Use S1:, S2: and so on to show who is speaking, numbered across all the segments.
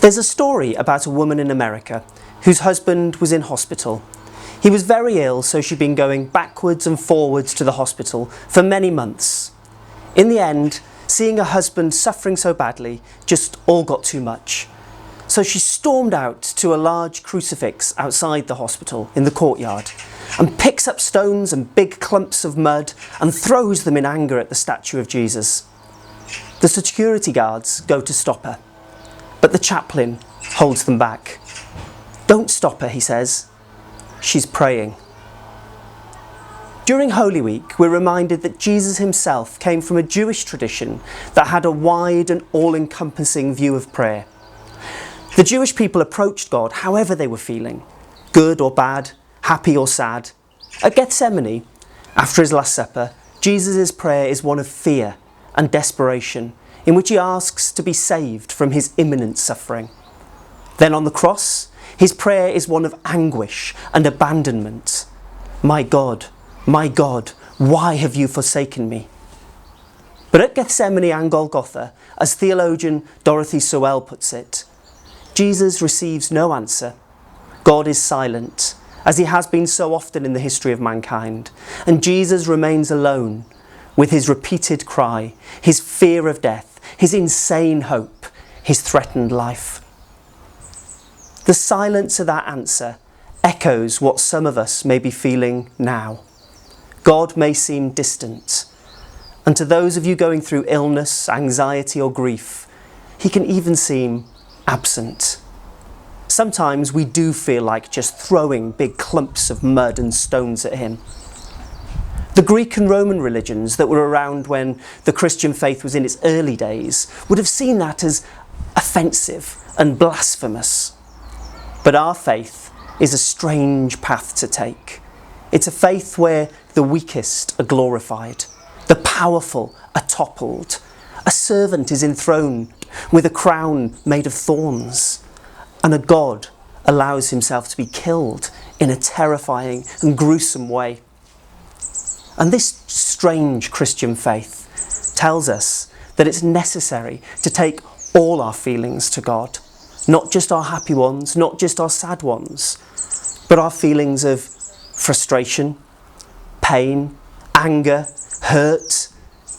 S1: There's a story about a woman in America whose husband was in hospital. He was very ill, so she'd been going backwards and forwards to the hospital for many months. In the end, seeing her husband suffering so badly just all got too much. So she stormed out to a large crucifix outside the hospital in the courtyard and picks up stones and big clumps of mud and throws them in anger at the statue of Jesus. The security guards go to stop her, but the chaplain holds them back. "Don't stop her," he says. "She's praying." During Holy Week, we're reminded that Jesus himself came from a Jewish tradition that had a wide and all-encompassing view of prayer. The Jewish people approached God however they were feeling, good or bad, happy or sad. At Gethsemane, after his Last Supper, Jesus' prayer is one of fear and desperation, in which he asks to be saved from his imminent suffering. Then on the cross, his prayer is one of anguish and abandonment. My God, why have you forsaken me?" But at Gethsemane and Golgotha, as theologian Dorothy Sewell puts it, Jesus receives no answer. God is silent, as he has been so often in the history of mankind, and Jesus remains alone with his repeated cry, his fear of death, his insane hope, his threatened life. The silence of that answer echoes what some of us may be feeling now. God may seem distant, and to those of you going through illness, anxiety or grief, he can even seem absent. Sometimes we do feel like just throwing big clumps of mud and stones at him. The Greek and Roman religions that were around when the Christian faith was in its early days would have seen that as offensive and blasphemous. But our faith is a strange path to take. It's a faith where the weakest are glorified, the powerful are toppled, a servant is enthroned with a crown made of thorns, and a God allows himself to be killed in a terrifying and gruesome way. And this strange Christian faith tells us that it's necessary to take all our feelings to God, not just our happy ones, not just our sad ones, but our feelings of frustration, pain, anger, hurt,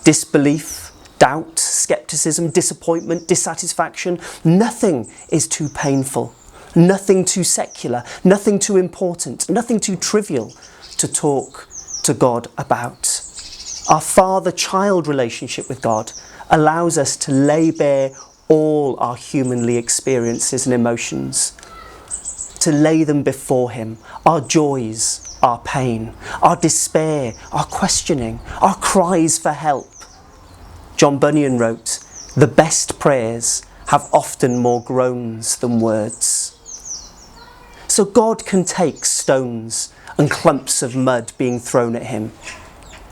S1: disbelief, doubt, skepticism, disappointment, dissatisfaction. Nothing is too painful, nothing too secular, nothing too important, nothing too trivial to talk to God about. Our father-child relationship with God allows us to lay bare all our humanly experiences and emotions, to lay them before him, our joys, our pain, our despair, our questioning, our cries for help. John Bunyan wrote, "The best prayers have often more groans than words." So God can take stones and clumps of mud being thrown at him.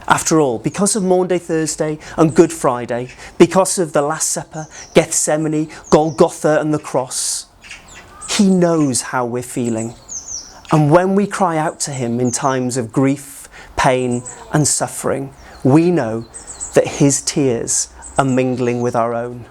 S1: After all, because of Maundy Thursday and Good Friday, because of the Last Supper, Gethsemane, Golgotha and the cross, he knows how we're feeling. And when we cry out to him in times of grief, pain and suffering, we know that his tears are mingling with our own.